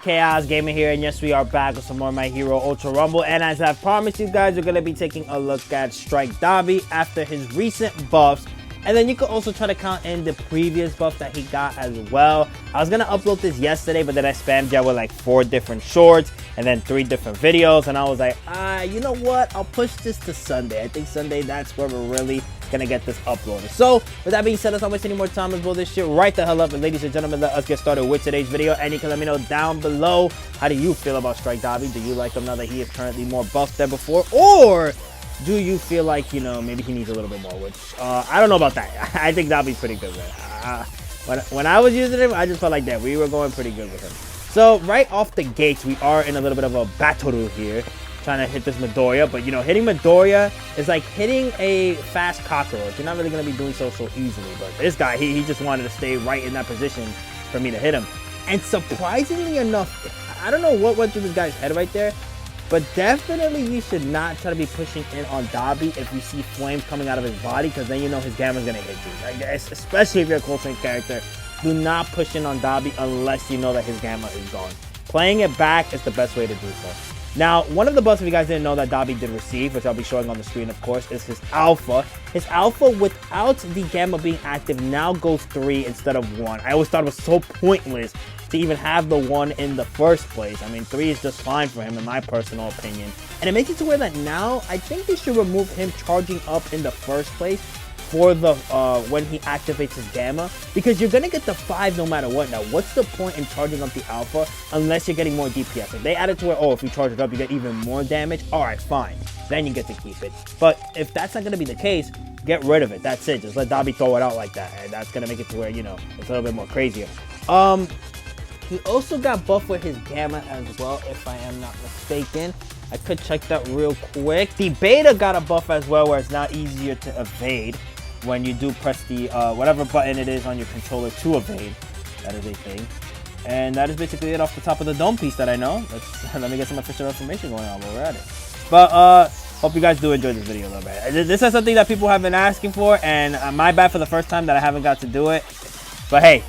Chaos Gamer here, and yes, we are back with some more My Hero Ultra Rumble. And as I promised you guys, we're going to be taking a look at Strike Dabi after his recent buffs. And then you could also try to count in the previous buff that he got as well. I was going to upload this yesterday, but then I spammed y'all with like 4 different shorts and then 3 different videos. And I was like, you know what? I'll push this to Sunday. I think Sunday, that's where we're really going to get this uploaded. So with that being said, let's not waste any more time. Let's blow this shit right the hell up. And ladies and gentlemen, let us get started with today's video. And you can let me know down below, how do you feel about Strike Dabi? Do you like him now that he is currently more buffed than before? Or do you feel like, you know, maybe he needs a little bit more, which I don't know about that. I think Dabi's pretty good, man. When I was using him, I just felt like that we were going pretty good with him. So right off the gates, we are in a little bit of a battle here, trying to hit this Midoriya. But, you know, hitting Midoriya is like hitting a fast cockroach. You're not really going to be doing so easily. But this guy, he just wanted to stay right in that position for me to hit him. And surprisingly enough, I don't know what went through this guy's head right there, but definitely you should not try to be pushing in on Dabi if you see flames coming out of his body, because then you know his gamma's going to hit you. Like, especially if you're a close range character, do not push in on Dabi unless you know that his gamma is gone. Playing it back is the best way to do so. Now, one of the buffs, if you guys didn't know, that Dabi did receive, which I'll be showing on the screen, of course, is his Alpha. His Alpha, without the Gamma being active, now goes 3 instead of 1. I always thought it was so pointless to even have the 1 in the first place. I mean, 3 is just fine for him, in my personal opinion. And it makes it to where that now, I think they should remove him charging up in the first place for the when he activates his Gamma, because you're gonna get the 5 no matter what. Now, what's the point in charging up the Alpha unless you're getting more DPS? If they add it to where, oh, if you charge it up you get even more damage, alright, fine, then you get to keep it. But if that's not gonna be the case, get rid of it. That's it. Just let Dabi throw it out like that, and that's gonna make it to where, you know, it's a little bit more crazier. He also got buffed with his Gamma as well, if I am not mistaken. I could check that real quick. The Beta got a buff as well, where it's now easier to evade when you do press the whatever button it is on your controller to evade. That is a thing. And that is basically it off the top of the dome piece that I know. Let me get some official information going on while we're at it. But hope you guys do enjoy this video a little bit. This is something that people have been asking for, and my bad for the first time that I haven't got to do it. But hey,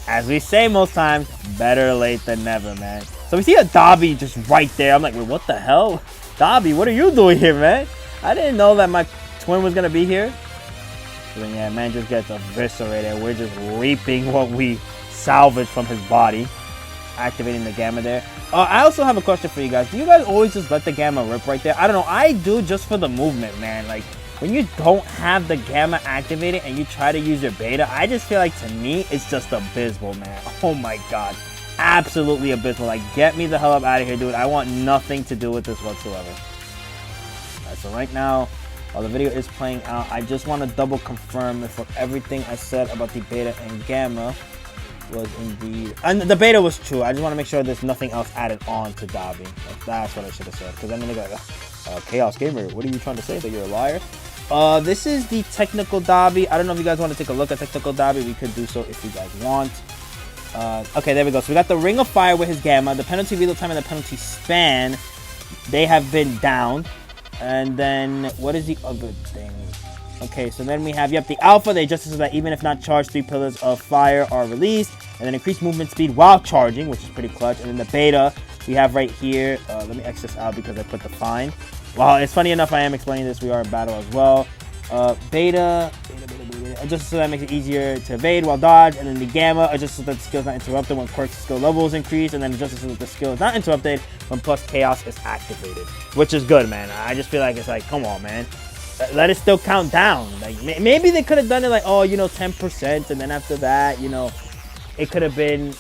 as we say most times, better late than never, man. So we see a Dabi just right there. I'm like, wait, what the hell? Dabi, what are you doing here, man? I didn't know that my twin was gonna be here. So then, yeah, man just gets eviscerated. We're just reaping what we salvaged from his body. Activating the Gamma there. I also have a question for you guys. Do you guys always just let the Gamma rip right there? I don't know. I do, just for the movement, man. Like, when you don't have the Gamma activated and you try to use your Beta, I just feel like, to me, it's just abysmal, man. Oh my god. Absolutely abysmal. Like, get me the hell up out of here, dude. I want nothing to do with this whatsoever. Alright, so right now, while the video is playing out, I just want to double confirm if everything I said about the Beta and Gamma was indeed, and the Beta was true. I just want to make sure there's nothing else added on to Dabi. That's what I should have said, because then they go, Chaos Gamer, what are you trying to say, that you're a liar? This is the technical Dabi. I don't know if you guys want to take a look at technical Dabi. We could do so if you guys want. Okay, there we go. So we got the Ring of Fire with his Gamma, the penalty reload time and the penalty span. They have been down. And then, what is the other thing? Okay, so then we have, yep, the Alpha. They adjusted so that even if not charged, 3 pillars of fire are released. And then increased movement speed while charging, which is pretty clutch. And then the Beta, we have right here. Let me X this out because I put the fine. Well, it's funny enough, I am explaining this. We are in battle as well. Beta, adjusted so that makes it easier to evade while dodge. And then the Gamma, adjusted so that the skill is not interrupted when Quirk's skill level is increased. And then adjusted so that the skill is not interrupted when plus Chaos is activated. Which is good, man. I just feel like it's like, come on, man. Let it still count down. Like, maybe they could have done it like, oh, you know, 10%. And then after that, you know, it could have been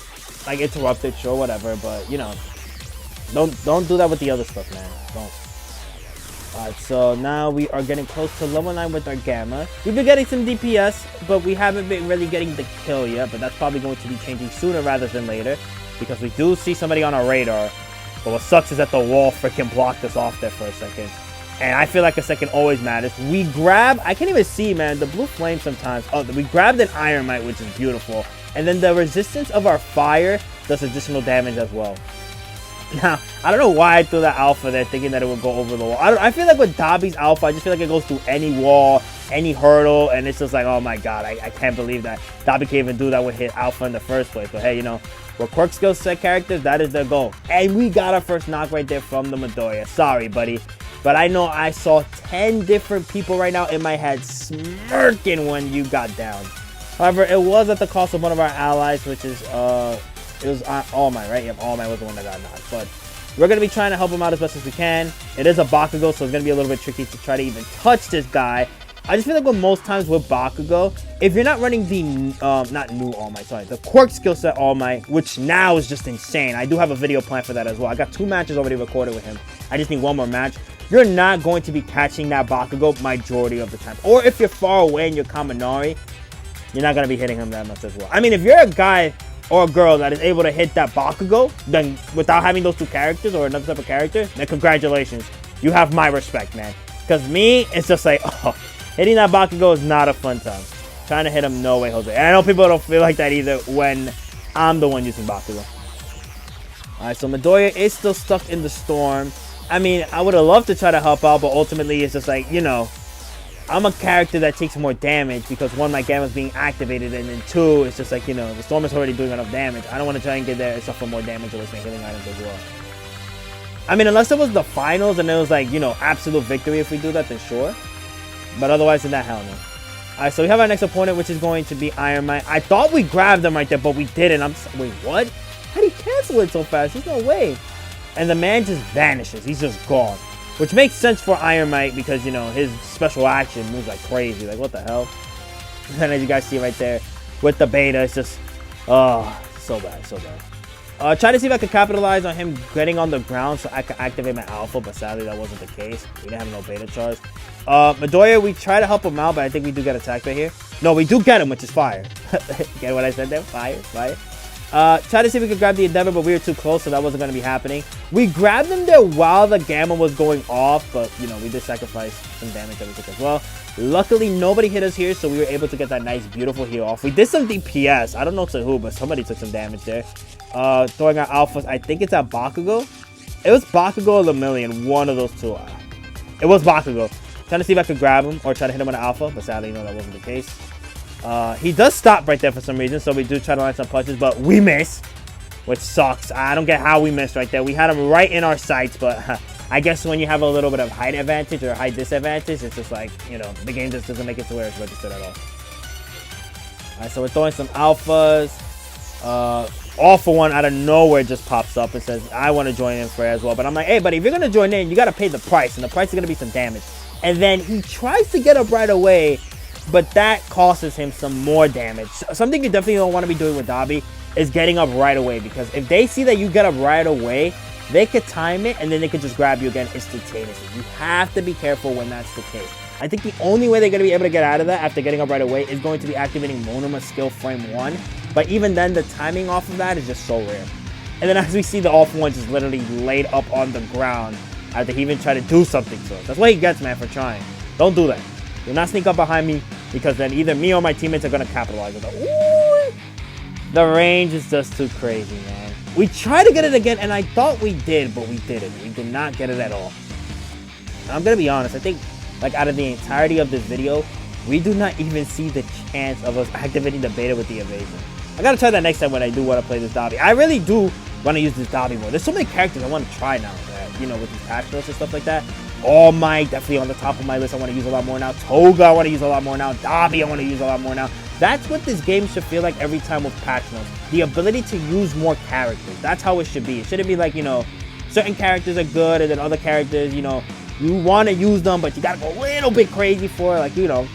like interrupted, sure, whatever. But, you know, don't do that with the other stuff, man. Don't. Alright, so now we are getting close to level 9 with our Gamma. We've been getting some DPS, but we haven't been really getting the kill yet. But that's probably going to be changing sooner rather than later, because we do see somebody on our radar. But what sucks is that the wall freaking blocked us off there for a second. And I feel like a second always matters. We grab, I can't even see, man, the blue flame sometimes. Oh, we grabbed an Iron Mite, which is beautiful. And then the resistance of our fire does additional damage as well. Now, I don't know why I threw that Alpha there thinking that it would go over the wall. I feel like with Dabi's Alpha, I just feel like it goes through any wall, any hurdle, and it's just like, oh my god, I can't believe that Dabi can't even do that with his Alpha in the first place. But hey, you know, For Quirk skill set characters, that is their goal. And we got our first knock right there from the Midoriya. Sorry, buddy. But I know I saw 10 different people right now in my head smirking when you got down. However, it was at the cost of one of our allies, which is, it was All Might, right? Yep, All Might was the one that got knocked. But we're going to be trying to help him out as best as we can. It is a Bakugo, so it's going to be a little bit tricky to try to even touch this guy. I just feel like with most times with Bakugo, if you're not running the, not new All Might, sorry, the Quirk skill set All Might, which now is just insane. I do have a video plan for that as well. I got 2 matches already recorded with him. I just need 1 more match. You're not going to be catching that Bakugo majority of the time. Or if you're far away and you're Kaminari, you're not going to be hitting him that much as well. I mean, if you're a guy or a girl that is able to hit that Bakugo, then without having those 2 characters or another type of character, then congratulations. You have my respect, man. Because me, it's just like, oh, hitting that Bakugo is not a fun time. Trying to hit him, no way, Jose. And I know people don't feel like that either when I'm the one using Bakugo. Alright, so Midoriya is still stuck in the storm. I mean, I would have loved to try to help out, but ultimately it's just like, you know, I'm a character that takes more damage because 1, my gamma's being activated, and then 2, it's just like, you know, the storm is already doing enough damage. I don't want to try and get there and suffer more damage or waste my healing items as well. I mean, unless it was the finals and it was like, you know, absolute victory if we do that, then sure. But otherwise than that, hell no. Alright, so we have our next opponent, which is going to be Iron Man. I thought we grabbed him right there, but we didn't. Wait, what? How did he cancel it so fast? There's no way. And the man just vanishes. He's just gone. Which makes sense for Iron Mite because, you know, his special action moves like crazy. Like, what the hell? And then as you guys see right there, with the beta, it's just, oh, so bad, so bad. Try to see if I could capitalize on him getting on the ground so I could activate my alpha, but sadly that wasn't the case. We didn't have no beta charge. Midoriya, we try to help him out, but I think we do get attacked right here. No, we do get him, which is fire. Get what I said there? Fire, fire. Try to see if we could grab the Endeavor, but we were too close, so that wasn't going to be happening. We grabbed him there while the Gamma was going off, but, you know, we did sacrifice some damage that we took as well. Luckily, nobody hit us here, so we were able to get that nice, beautiful heal off. We did some DPS. I don't know to who, but somebody took some damage there. Throwing our alphas. I think it's at Bakugo. It was Bakugo or Lemillion, one of those 2. It was Bakugo. Trying to see if I could grab him or try to hit him with an alpha, but sadly, no, that wasn't the case. He does stop right there for some reason, so we do try to land some punches, but we miss, which sucks. I don't get how we missed right there. We had him right in our sights, but I guess when you have a little bit of height advantage or height disadvantage, it's just like, you know, the game just doesn't make it to where it's registered at all. Alright, so we're throwing some alphas. All for One out of nowhere just pops up and says, I want to join in for it as well. But I'm like, hey, buddy, if you're going to join in, you got to pay the price, and the price is going to be some damage. And then he tries to get up right away, but that causes him some more damage. Something you definitely don't want to be doing with Dabi is getting up right away, because if they see that you get up right away, they could time it and then they could just grab you again instantaneously. You have to be careful when that's the case. I think the only way they're going to be able to get out of that after getting up right away is going to be activating Monoma skill frame 1. But even then, the timing off of that is just so rare. And then as we see, the All For One just literally laid up on the ground after he even tried to do something to us. That's what he gets, man, for trying. Don't do that. Do not sneak up behind me, because then either me or my teammates are going to capitalize on that. Ooh, the range is just too crazy, man. We tried to get it again, and I thought we did, but we didn't. We did not get it at all. I'm going to be honest. I think, like, out of the entirety of this video, we do not even see the chance of us activating the beta with the evasion. I got to try that next time when I do want to play this Dabi. I really do want to use this Dabi more. There's so many characters I want to try now, that, you know, with these patch notes and stuff like that. All Might, definitely on the top of my list. I want to use a lot more now. Toga, I want to use a lot more now. Dabi, I want to use a lot more now. That's what this game should feel like every time with patch notes. The ability to use more characters. That's how it should be. It shouldn't be like, you know, certain characters are good, and then other characters, you know, you want to use them, but you got to go a little bit crazy for it. Like, you know,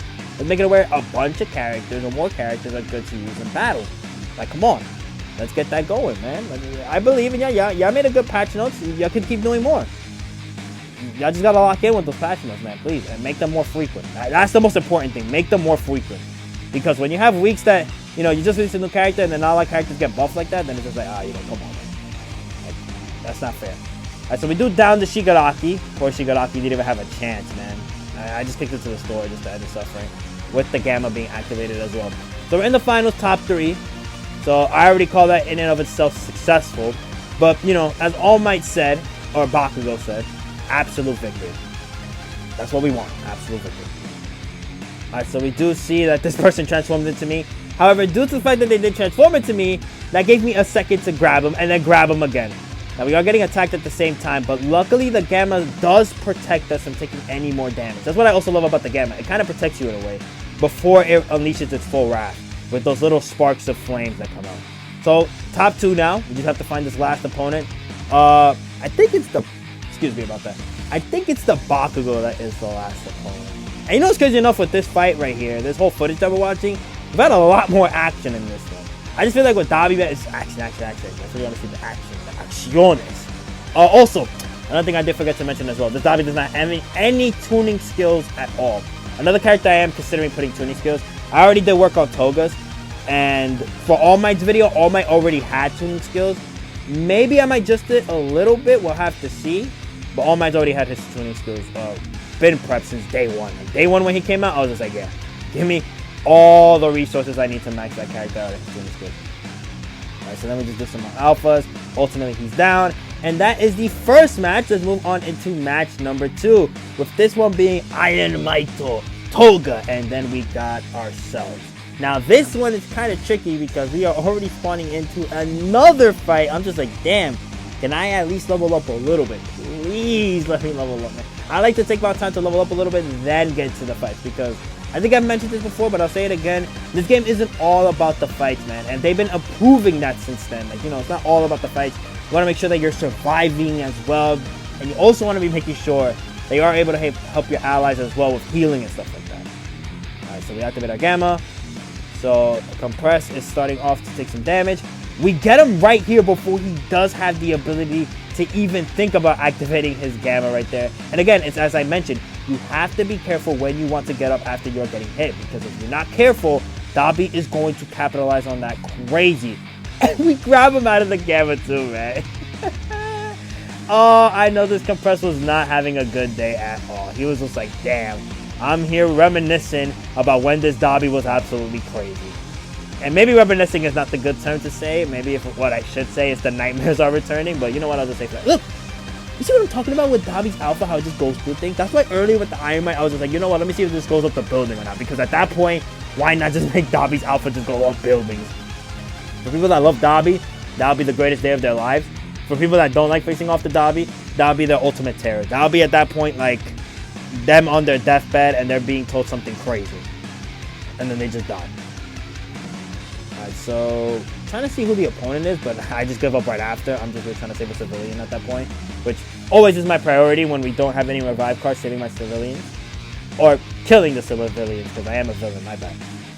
make it where a bunch of characters or more characters are good to use in battle. Like, come on. Let's get that going, man. Like, I believe in y'all. Y'all made a good patch notes. Y'all can keep doing more. Y'all just got to lock in with those patch notes, man, please. And make them more frequent. That's the most important thing. Make them more frequent. Because when you have weeks that, you know, you just release a new character and then all our characters get buffed like that, then it's just like, you know, come on, man. Like, that's not fair. Alright, so we do down the Shigaraki. Poor Shigaraki didn't even have a chance, man. I just kicked it to the store just to end the suffering. With the Gamma being activated as well. So we're in the finals, top 3. So I already call that in and of itself successful. But, you know, as All Might said, or Bakugo said, absolute victory. That's what we want. Absolute victory. Alright, so we do see that this person transformed into me. However, due to the fact that they did transform into me, That gave me a second to grab him and then grab him again. Now we are getting attacked at the same time, but luckily the Gamma does protect us from taking any more damage. That's what I also love about the Gamma. It kind of protects you in a way before it unleashes its full wrath with those little sparks of flames that come out. So top 2 now. We just have to find this last opponent. I think it's the... Excuse me about that. I think it's the Bakugo that is the last opponent. And you know what's crazy enough with this fight right here, this whole footage that we're watching, we've had a lot more action in this one. I just feel like with Dabi, it's action. That's what you want to see, the action. Acciones. Also, another thing I did forget to mention as well, this Dabi does not have any tuning skills at all. Another character I am considering putting tuning skills. I already did work on Toga's, and for All Might's video, All Might already had tuning skills. Maybe I might just it a little bit, we'll have to see. But All Might's already had his tuning skills been prepped since day one. Like, day one when he came out, I was just like, yeah, give me all the resources I need to max that character out at his tuning skills. Alright, so then we just do some more alphas. Ultimately, he's down. And that is the first match. Let's move on into match number 2. With this one being Iron Maito, Toga. And then we got ourselves. Now, this one is kind of tricky because we are already spawning into another fight. I'm just like, damn. Can I at least level up a little bit? Please let me level up, man. I like to take my time to level up a little bit and then get to the fights because I think I've mentioned this before, but I'll say it again. This game isn't all about the fights, man. And they've been approving that since then. Like, you know, it's not all about the fights. You want to make sure that you're surviving as well. And you also want to be making sure that you are able to help your allies as well with healing and stuff like that. Alright, so we activate our Gamma. So, Compress is starting off to take some damage. We get him right here before he does have the ability to even think about activating his Gamma right there. And again, it's as I mentioned, you have to be careful when you want to get up after you're getting hit. Because if you're not careful, Dabi is going to capitalize on that crazy. And we grab him out of the Gamma too, man. Oh, I know this Compress was not having a good day at all. He was just like, damn, I'm here reminiscing about when this Dabi was absolutely crazy. And maybe reminiscing is not the good term to say. Maybe if what I should say is the nightmares are returning. But you know what? I'll just say that. Look, you see what I'm talking about with Dabi's Alpha? How it just goes through things? That's why earlier with the Iron Might, I was just like, you know what? Let me see if this goes up the building or not. Because at that point, why not just make Dabi's Alpha just go up buildings? For people that love Dabi, that'll be the greatest day of their lives. For people that don't like facing off the Dabi, that'll be their ultimate terror. That'll be at that point like them on their deathbed and they're being told something crazy. And then they just die. So, trying to see who the opponent is, but I just give up right after. I'm just really trying to save a civilian at that point, which always is my priority when we don't have any revive cards, saving my civilians. Or killing the civilians, because I am a villain, my bad.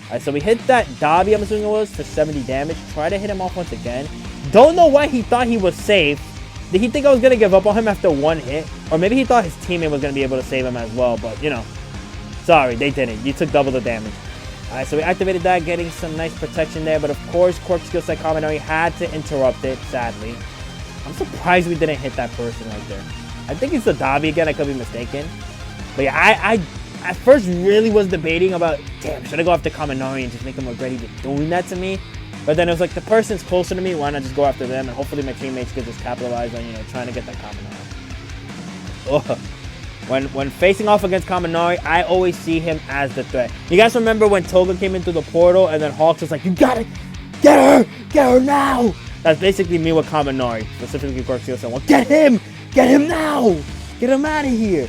Alright, so we hit that Dabi, I'm assuming it was, for 70 damage. Try to hit him off once again. Don't know why he thought he was safe. Did he think I was going to give up on him after one hit? Or maybe he thought his teammate was going to be able to save him as well, but, you know. Sorry, they didn't. You took double the damage. Alright, so we activated that, getting some nice protection there. But of course, Quirk skill set combination had to interrupt it, sadly. I'm surprised we didn't hit that person right there. I think it's the Dabi again, I could be mistaken. But yeah, I at first really was debating about, damn, should I go after Kaminari and just make him regret even doing that to me? But then it was like, the person's closer to me, why not just go after them? And hopefully my teammates could just capitalize on, you know, trying to get that Kaminari. Oh. When facing off against Kaminari, I always see him as the threat. You guys remember when Toga came in through the portal and then Hawks was like, you gotta get her now. That's basically me with Kaminari, specifically Quirk Seal saying, well, get him now, get him out of here.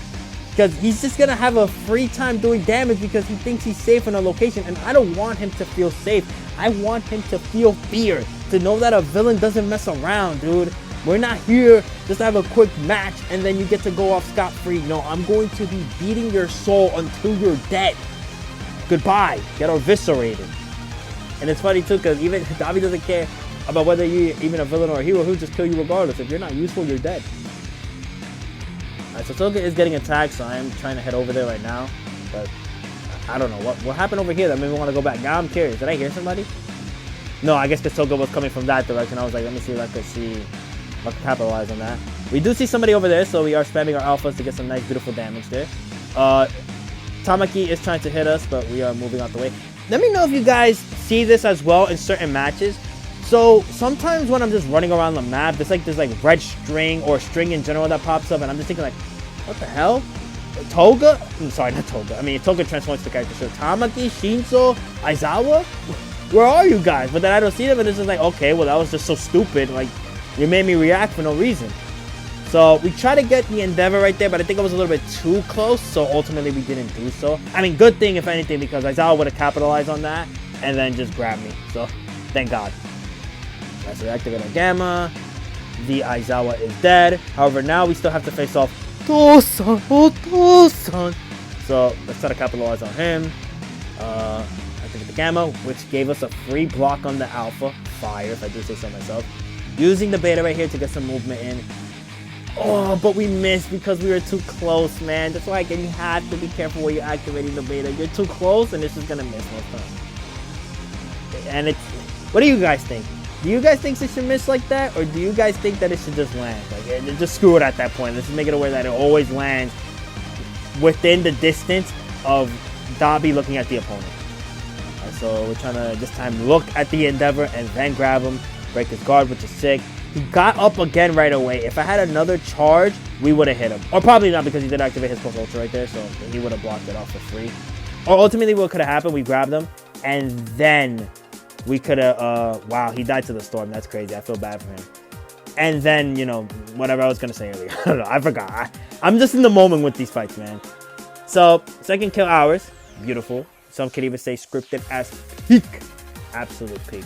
Because he's just gonna have a free time doing damage because he thinks he's safe in a location, and I don't want him to feel safe. I want him to feel fear, to know that a villain doesn't mess around, dude. We're not here just to have a quick match and then you get to go off scot-free. No, I'm going to be beating your soul until you're dead. Goodbye. Get eviscerated. And it's funny too, because even Dabi doesn't care about whether you're even a villain or a hero. He'll just kill you regardless. If you're not useful, you're dead. Alright, so Toga is getting attacked, so I'm trying to head over there right now. But I don't know. What happened over here that made me want to go back? Now I'm curious. Did I hear somebody? No, I guess because Toga was coming from that direction. I was like, let me see if I could see... I'll capitalize on that. We do see somebody over there, so we are spamming our alphas to get some nice, beautiful damage there. Tamaki is trying to hit us, but we are moving out the way. Let me know if you guys see this as well in certain matches. So sometimes when I'm just running around the map, there's like red string or string in general that pops up, and I'm just thinking like, what the hell? Toga? I'm sorry, not Toga. I mean, Toga transforms the character. So Tamaki, Shinso, Aizawa? Where are you guys? But then I don't see them, and it's just like, okay, well, that was just so stupid. Like, you made me react for no reason. So we tried to get the Endeavor right there, but I think it was a little bit too close, so ultimately we didn't do so. I mean, good thing, if anything, because Aizawa would have capitalized on that and then just grabbed me. So, thank God. Let's reactivate our Gamma. The Aizawa is dead. However, now we still have to face off Tosan. Oh, Tosan. So, let's try to capitalize on him. Activate the Gamma, which gave us a free block on the Alpha. Fire, if I do say so myself. Using the Beta right here to get some movement in. Oh, but we missed because we were too close, man. That's why, again, you have to be careful when you're activating the Beta. You're too close, and it's just going to miss most times. And it's... What do you guys think? Do you guys think it should miss like that? Or do you guys think that it should just land? Like, just screw it at that point. Let's just make it a way that it always lands within the distance of Dabi looking at the opponent. Right, so we're trying to this time look at the Endeavor and then grab him. Break his guard, which is sick. He got up again right away. If I had another charge, we would have hit him. Or probably not, because he did activate his Pulse Ultra right there, so he would have blocked it off for free. Or ultimately, what could have happened, we grabbed him, and then we could have, wow, he died to the storm. That's crazy. I feel bad for him. And then, you know, whatever I was going to say earlier. I don't know. I forgot. I'm just in the moment with these fights, man. So, second kill ours. Beautiful. Some could even say scripted as peak. Absolute peak.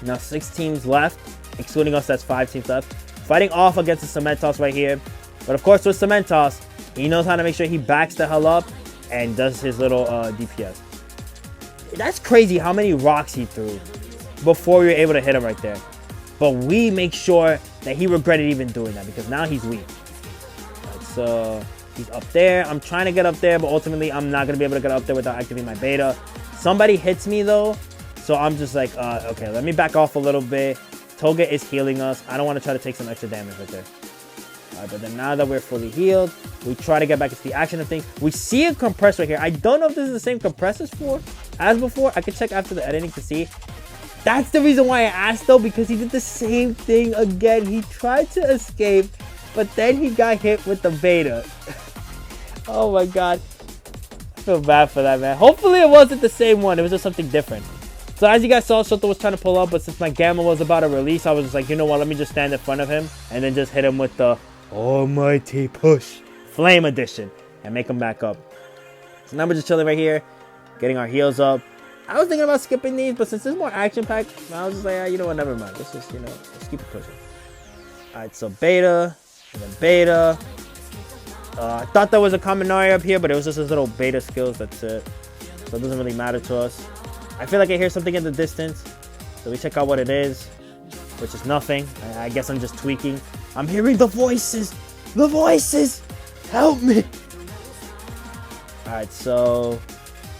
Now, 6 teams left. Excluding us, that's 5 teams left. Fighting off against the Cementos right here. But of course, with Cementos, he knows how to make sure he backs the hell up and does his little DPS. That's crazy how many rocks he threw before we were able to hit him right there. But we make sure that he regretted even doing that, because now he's weak. Right, so he's up there. I'm trying to get up there, but ultimately I'm not going to be able to get up there without activating my Beta. Somebody hits me though. So I'm just like, okay, let me back off a little bit. Toga is healing us. I don't want to try to take some extra damage right there. All right, but then now that we're fully healed, we try to get back into the action of things. We see a compressor right here. I don't know if this is the same compressor as before. I could check after the editing to see. That's the reason why I asked though, because he did the same thing again. He tried to escape, but then he got hit with the Beta. Oh my God. I feel bad for that, man. Hopefully it wasn't the same one. It was just something different. So as you guys saw, Shoto was trying to pull up, but since my Gamma was about to release, I was just like, you know what, let me just stand in front of him and then just hit him with the Almighty Push Flame Edition and make him back up. So now we're just chilling right here, getting our heals up. I was thinking about skipping these, but since there's more action-packed, I was just like, you know what, never mind. Let's just, let's keep it pushing. Alright, so Beta, and then Beta. I thought there was a Kaminari up here, but it was just his little Beta skills, that's it. So it doesn't really matter to us. I feel like I hear something in the distance, so we check out what it is, which is nothing. I guess I'm just tweaking. I'm hearing the voices! The voices! Help me! Alright, so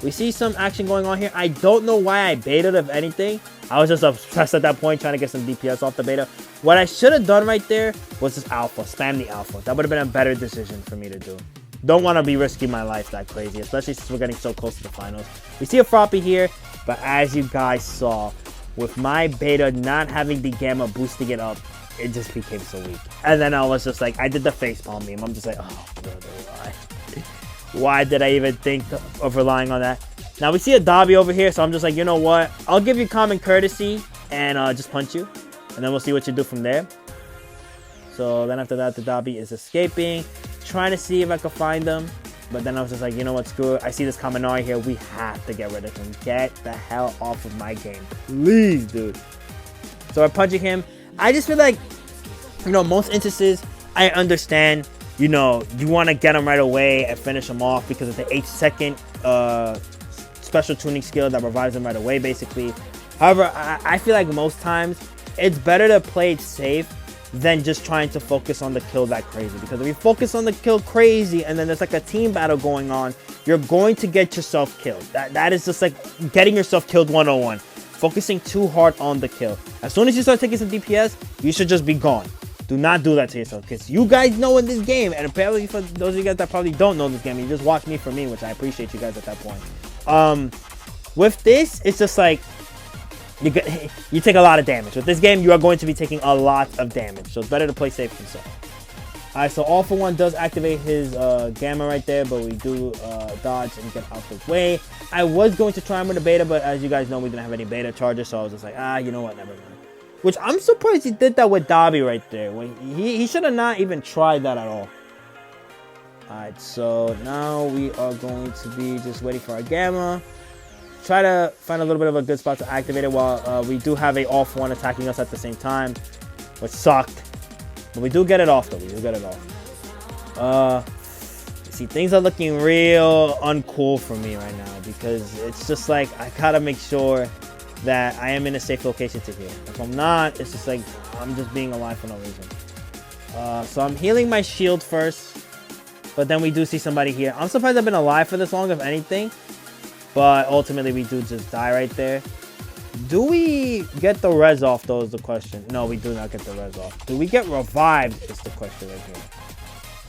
we see some action going on here. I don't know why I baited, if anything. I was just obsessed at that point, trying to get some DPS off the Beta. What I should have done right there was just Alpha. Spam the Alpha. That would have been a better decision for me to do. Don't want to be risking my life that crazy, especially since we're getting so close to the finals. We see a Froppy here, but as you guys saw, with my Beta not having the Gamma boosting it up, it just became so weak. And then I was just like, I did the facepalm meme. I'm just like, oh, brother, why? Why did I even think of relying on that? Now we see a Dabi over here, so I'm just like, you know what? I'll give you common courtesy and just punch you. And then we'll see what you do from there. So then after that, the Dabi is escaping. Trying to see if I could find them. But then I was just like, you know what, screw it. I see this Kaminari here. We have to get rid of him. Get the hell off of my game. Please, dude. So we're punching him. I just feel like, most instances, I understand, you want to get him right away and finish him off because of the 8-second special tuning skill that revives him right away, basically. However, I feel like most times, it's better to play it safe than just trying to focus on the kill that crazy. Because if you focus on the kill crazy and then there's like a team battle going on, you're going to get yourself killed. That is just like getting yourself killed 101. Focusing too hard on the kill. As soon as you start taking some DPS, you should just be gone. Do not do that to yourself, because you guys know in this game, and apparently for those of you guys that probably don't know this game, you just watch me for me, which I appreciate you guys at that point. With this, it's just like, you take a lot of damage. With this game, you are going to be taking a lot of damage. So it's better to play safe than sorry. Alright, so All For One does activate his Gamma right there, but we do dodge and get out the way. I was going to try him with a beta, but as you guys know, we didn't have any beta charges, so I was just like, you know what, never mind. Which I'm surprised he did that with Dabi right there. When he should have not even tried that at all. Alright, so now we are going to be just waiting for our Gamma. Try to find a little bit of a good spot to activate it while we do have a All For One attacking us at the same time, which sucked. But we do get it off, though. We do get it off. See, things are looking real uncool for me right now because it's just like I gotta make sure that I am in a safe location to heal. If I'm not, it's just like I'm just being alive for no reason. So I'm healing my shield first, but then we do see somebody here. I'm surprised I've been alive for this long, if anything, but ultimately we do just die right there. Do we get the res off, though, is the question. No, we do not get the res off. Do we get revived is the question right here.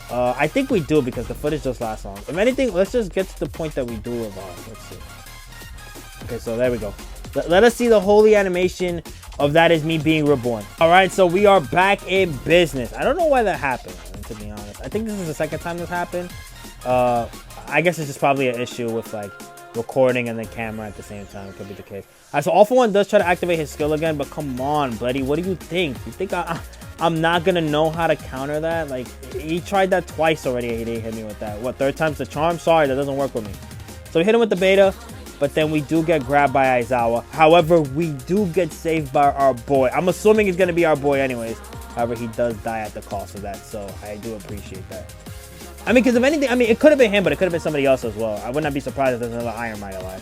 I think we do because the footage just lasts long. If anything, let's just get to the point that we do revive. Let's see. Okay, so there we go. Let us see the holy animation of that is me being reborn. All right, so we are back in business. I don't know why that happened, to be honest. I think this is the second time this happened. I guess it's just probably an issue with, like, recording and the camera at the same time. It could be the case. Alright, so All For One does try to activate his skill again, but come on, buddy. What do you think? You think I'm not gonna know how to counter that? Like, he tried that twice already. He didn't hit me with that. What, third time's the charm? Sorry, that doesn't work with me. So we hit him with the beta, but then we do get grabbed by Aizawa. However, we do get saved by our boy. I'm assuming it's gonna be our boy anyways. However, he does die at the cost of that, so I do appreciate that. I mean, because if anything, I mean, it could have been him, but it could have been somebody else as well. I would not be surprised if there's another Iron Mite alive.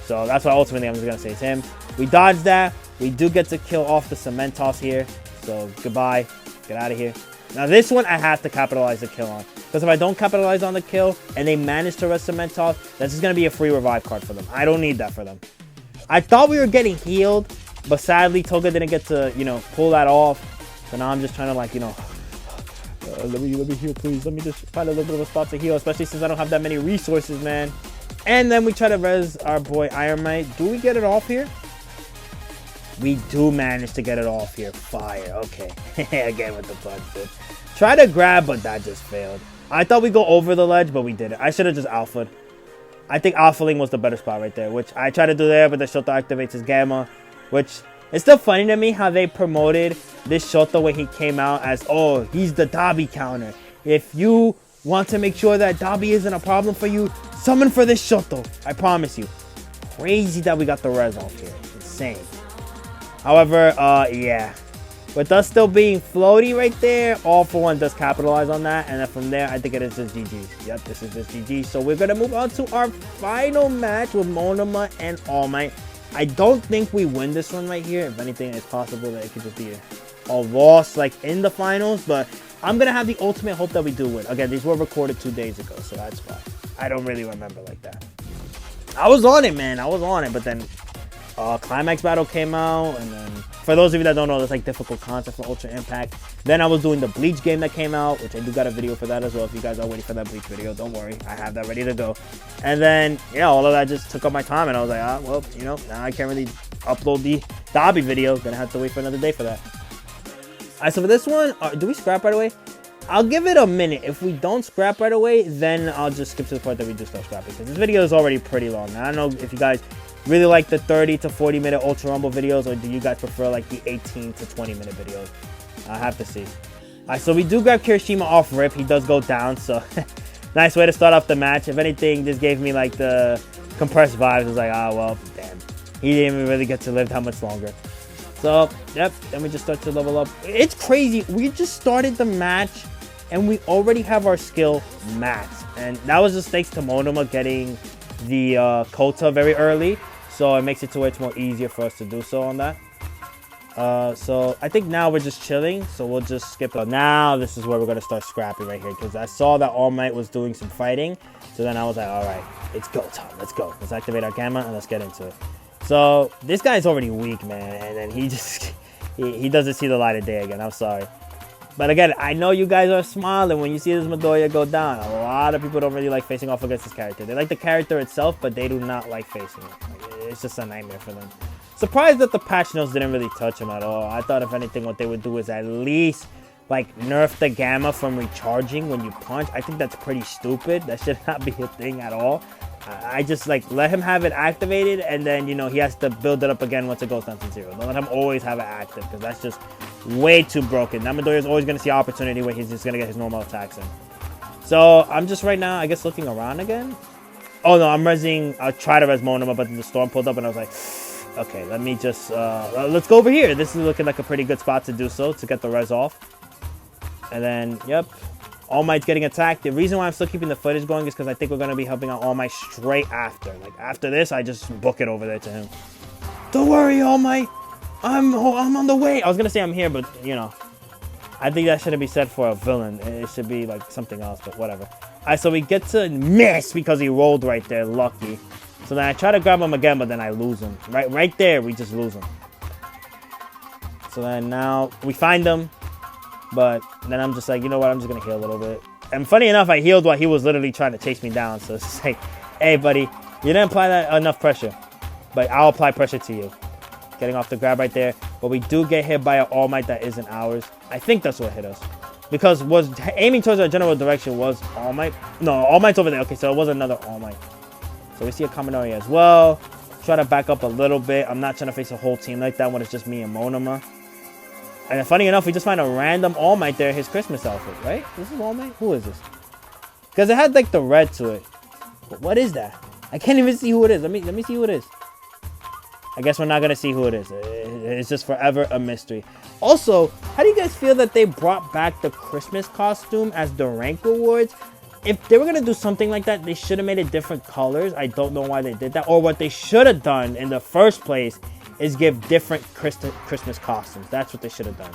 So that's why ultimately I'm just going to say it's him. We dodged that. We do get to kill off the cement toss here. So goodbye. Get out of here. Now this one I have to capitalize the kill on. Because if I don't capitalize on the kill and they manage to rest cement toss, that's just going to be a free revive card for them. I don't need that for them. I thought we were getting healed, but sadly Toga didn't get to, you know, pull that off. So now I'm just trying to, like, you know, let me heal, please. Let me just find a little bit of a spot to heal, especially since I don't have that many resources, man. And then we try to res our boy Iron Mite. Do we get it off here? We do manage to get it off here. Fire. Okay. Again with the punch, dude. Try to grab, but that just failed. I thought we'd go over the ledge, but we didn't. I should have just alpha'd. I think alphaing was the better spot right there, which I tried to do there, but the Shoto activates his Gamma, which... It's still funny to me how they promoted this Shoto when he came out as, oh, he's the Dabi counter. If you want to make sure that Dabi isn't a problem for you, summon for this Shoto. I promise you. Crazy that we got the res off here. Insane. However, yeah. With us still being floaty right there, All For One does capitalize on that. And then from there, I think it is just GG's. Yep, this is just GG. So we're going to move on to our final match with Monoma and All Might. I don't think we win this one right here. If anything, it's possible that it could just be a loss like in the finals. But I'm going to have the ultimate hope that we do win. Again, these were recorded 2 days ago, so that's why. I don't really remember like that. I was on it, man. I was on it. But then Climax Battle came out. And then, for those of you that don't know, that's like difficult content for Ultra Impact. Then I was doing the Bleach game that came out, which I do got a video for that as well. If you guys are waiting for that Bleach video, don't worry. I have that ready to go. And then, yeah, all of that just took up my time. And I was like, well, you know, now I can't really upload the Dabi video. Gonna have to wait for another day for that. All right, so for this one, do we scrap right away? I'll give it a minute. If we don't scrap right away, then I'll just skip to the part that we do start scrapping. Because this video is already pretty long. Now, I don't know if you guys really like the 30 to 40 minute Ultra Rumble videos, or do you guys prefer like the 18 to 20 minute videos? I have to see. Alright, so we do grab Kirishima off rip. He does go down, so nice way to start off the match. If anything, this gave me like the compressed vibes. It was like, well, damn. He didn't even really get to live that much longer. So, yep, then we just start to level up. It's crazy. We just started the match, and we already have our skill maxed. And that was just thanks to Monoma getting the Kota very early. So it makes it to where it's more easier for us to do so on that. So I think now we're just chilling. So we'll just skip it. Now this is where we're going to start scrapping right here. Because I saw that All Might was doing some fighting. So then I was like, all right, it's go time. Let's go. Let's activate our Gamma and let's get into it. So this guy's already weak, man. And then he just, he doesn't see the light of day again. I'm sorry. But again, I know you guys are smiling when you see this Midoriya go down. A lot of people don't really like facing off against this character. They like the character itself, but they do not like facing it. Like, it's just a nightmare for them. Surprised that the patch notes didn't really touch him at all. I thought if anything, what they would do is at least like nerf the Gamma from recharging when you punch. I think that's pretty stupid. That should not be a thing at all. I just like let him have it activated, and then you know he has to build it up again once it goes down to 0. Don't let him always have it active, because that's just way too broken. That Midoriya is always going to see opportunity where he's just going to get his normal attacks in. So I'm just right now, I guess, looking around again. Oh no, I'm resing. I tried to res Monoma, but then the storm pulled up, and I was like, okay, let me just let's go over here. This is looking like a pretty good spot to do so, to get the res off. And then, yep. All Might's getting attacked. The reason why I'm still keeping the footage going is because I think we're going to be helping out All Might straight after. Like, after this, I just book it over there to him. Don't worry, All Might. I'm on the way. I was going to say I'm here, but, you know. I think that shouldn't be said for a villain. It should be, like, something else, but whatever. Alright, so we get to miss because he rolled right there. Lucky. So then I try to grab him again, but then I lose him. Right there, we just lose him. So then now we find him. But then I'm just like, you know what? I'm just going to heal a little bit. And funny enough, I healed while he was literally trying to chase me down. So it's just like, hey, buddy, you didn't apply that enough pressure. But I'll apply pressure to you. Getting off the grab right there. But we do get hit by an All Might that isn't ours. I think that's what hit us. Because was aiming towards our general direction was All Might. No, All Might's over there. Okay, so it was another All Might. So we see a Kaminari as well. Try to back up a little bit. I'm not trying to face a whole team like that when it's just me and Monoma. And funny enough, we just find a random All Might there, his Christmas outfit, right? This is All Might? Who is this? Because it had like the red to it. But what is that? I can't even see who it is. Let me see who it is. I guess we're not going to see who it is. It's just forever a mystery. Also, how do you guys feel that they brought back the Christmas costume as the rank rewards? If they were going to do something like that, they should have made it different colors. I don't know why they did that. Or what they should have done in the first place is give different Christmas costumes. That's what they should have done.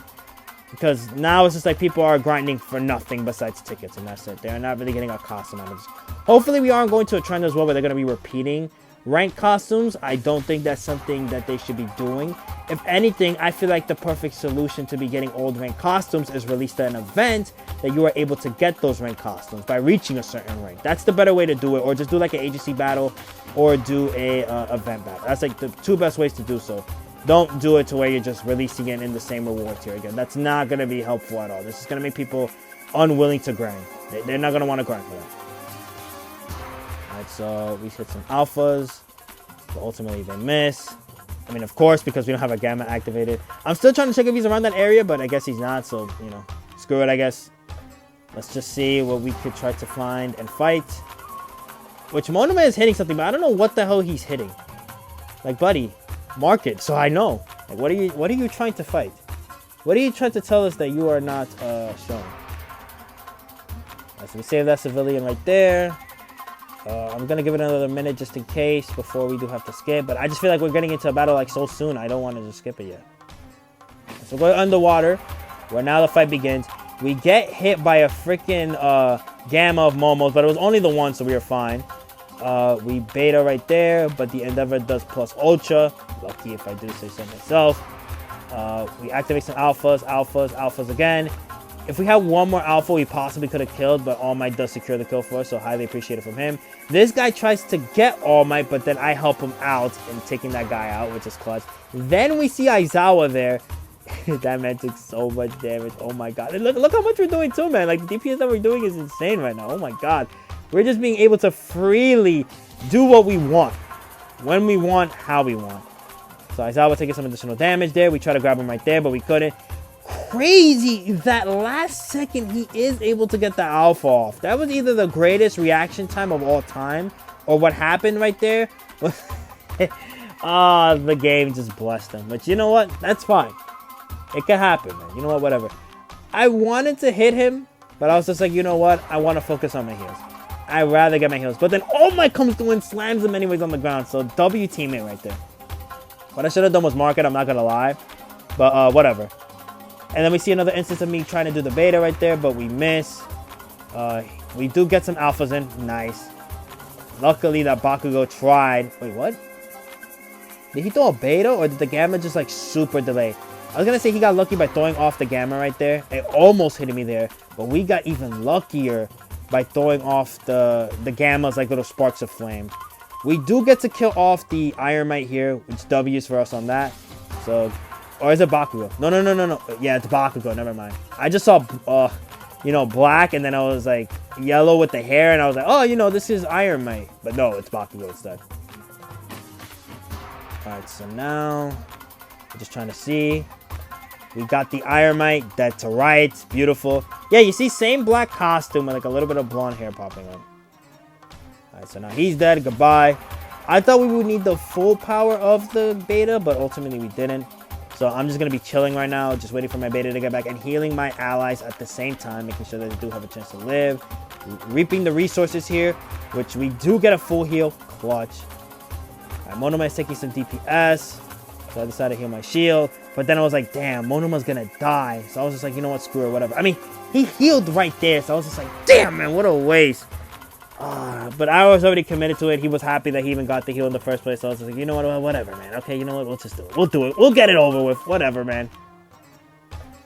Because now it's just like people are grinding for nothing besides tickets, and that's it. They're not really getting a costume out of this. Hopefully we aren't going to a trend as well where they're going to be repeating rank costumes. I don't think that's something that they should be doing. If anything, I feel like the perfect solution to be getting old rank costumes is release an event that you are able to get those rank costumes by reaching a certain rank. That's the better way to do it. Or just do like an agency battle or do a event battle. That's like the two best ways to do so. Don't do it to where you're just releasing it in the same reward tier again. That's not going to be helpful at all. This is going to make people unwilling to grind. They're not going to want to grind for that. Alright, so we hit some alphas. But ultimately they miss. I mean, of course, because we don't have a Gamma activated. I'm still trying to check if he's around that area, but I guess he's not. So, you know, screw it, I guess. Let's just see what we could try to find and fight. Which Monoma is hitting something, but I don't know what the hell he's hitting. Like, buddy, mark it so I know. Like, what are you trying to fight? What are you trying to tell us that you are not showing? Right, so we save that civilian right there. I'm going to give it another minute just in case before we do have to skip. But I just feel like we're getting into a battle like so soon. I don't want to just skip it yet. So we're underwater where now the fight begins. We get hit by a freaking Gamma of Momos, but it was only the one, so we were fine. We beta right there, but the Endeavor does plus Ultra. Lucky if I do say so myself. We activate some alphas again. If we had one more alpha, we possibly could have killed, but All Might does secure the kill for us, so highly appreciated from him. This guy tries to get All Might, but then I help him out in taking that guy out, which is clutch. Then we see Aizawa there. That man took so much damage. Oh my god. And look how much we're doing too, man. Like, the DPS that we're doing is insane right now. Oh my god. We're just being able to freely do what we want. When we want, how we want. So Aizawa taking some additional damage there. We try to grab him right there, but we couldn't. Crazy that last second he is able to get the alpha off. That was either the greatest reaction time of all time, or what happened right there. The game just blessed him. But you know what? That's fine. It could happen, man. You know what? Whatever. I wanted to hit him, but I was just like, you know what? I want to focus on my heals. I'd rather get my heals. But then All Might comes through and slams him anyways on the ground. So W teammate right there. What I should have done was mark it. I'm not going to lie. But whatever. And then we see another instance of me trying to do the beta right there, but we miss. We do get some alphas in. Nice. Luckily, that Bakugo tried. Wait, what? Did he throw a beta, or did the Gamma just, like, super delay? I was going to say he got lucky by throwing off the Gamma right there. It almost hit me there, but we got even luckier by throwing off the Gammas like little sparks of flame. We do get to kill off the Iron Might here, which W's for us on that. So, Or is it Bakugo? No. Yeah, it's Bakugo. Never mind. I just saw, you know, black, and then I was like yellow with the hair, and I was like, oh, you know, this is Iron Mite. But no, it's Bakugo instead. Alright, so now, I'm just trying to see. We got the Iron Mite, dead to rights, beautiful. Yeah, you see, same black costume with like a little bit of blonde hair popping up. Alright, so now he's dead, goodbye. I thought we would need the full power of the beta, but ultimately we didn't. So I'm just going to be chilling right now, just waiting for my beta to get back and healing my allies at the same time, making sure that they do have a chance to live. Reaping the resources here, which we do get a full heal, clutch. Alright, Monoma's taking some DPS, so I decided to heal my shield. But then I was like, damn, Monoma's gonna die. So I was just like, you know what, screw it, whatever. I mean, he healed right there, so I was just like, damn, man, what a waste. But I was already committed to it. He was happy that he even got the heal in the first place. So I was just like, you know what, whatever, man. Okay, you know what, we'll just do it. We'll do it. We'll get it over with. Whatever, man.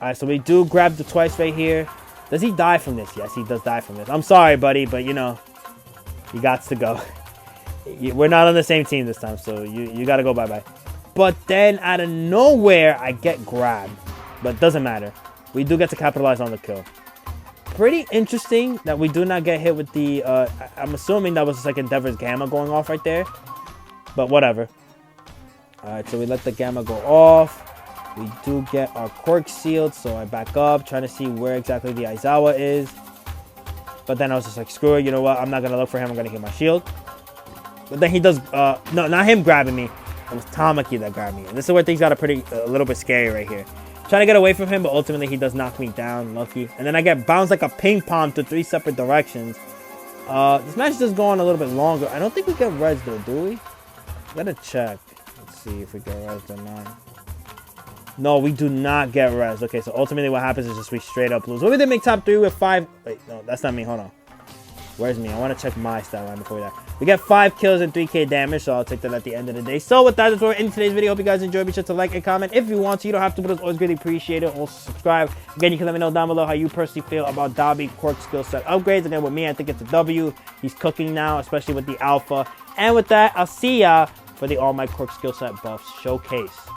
Alright, so we do grab the twice right here. Does he die from this? Yes, he does die from this. I'm sorry, buddy, but you know, you got to go. We're not on the same team this time, so you got to go bye-bye. But then, out of nowhere, I get grabbed. But it doesn't matter. We do get to capitalize on the kill. Pretty interesting that we do not get hit with the... I'm assuming that was just like Endeavor's Gamma going off right there. But whatever. Alright, so we let the Gamma go off. We do get our Quirk sealed, so I back up, trying to see where exactly the Aizawa is. But then I was just like, screw it, you know what? I'm not going to look for him. I'm going to heal my shield. But then he does... no, not him grabbing me. It was Tamaki that grabbed me. And this is where things got a little bit scary right here. Trying to get away from him, but ultimately he does knock me down. Lucky. And then I get bounced like a ping pong to 3 separate directions. This match does go on a little bit longer. I don't think we get res though, do we? Gotta check. Let's see if we get res or not. No, we do not get res. Okay, so ultimately what happens is just we straight up lose. What we did make top 3 with 5... Wait, no, that's not me. Hold on. Where's me? I want to check my stat line before that. We get 5 kills and 3k damage, so I'll take that at the end of the day. So with that, that's what we're in today's video. Hope you guys enjoyed. Be sure to like and comment if you want to. You don't have to, but it's always greatly appreciated. Also subscribe. Again, you can let me know down below how you personally feel about Dabi Quirk skill set upgrades. Again, with me, I think it's a W. He's cooking now, especially with the alpha. And with that, I'll see ya for the All Might Quirk skill set buffs showcase.